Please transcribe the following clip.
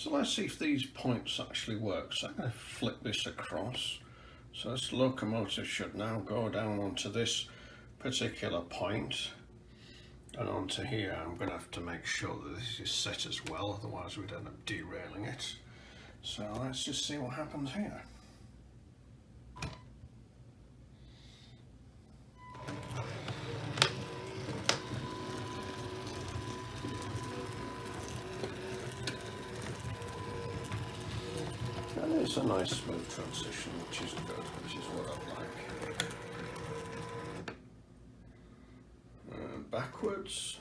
So let's see if these points actually work. So I'm going to flip this across. So this locomotive should now go down onto this particular point and onto here. I'm going to have to make sure that this is set as well, otherwise we'd end up derailing it. So let's just see what happens here. And it's a nice smooth transition, which is good, which is what I like. Backwards.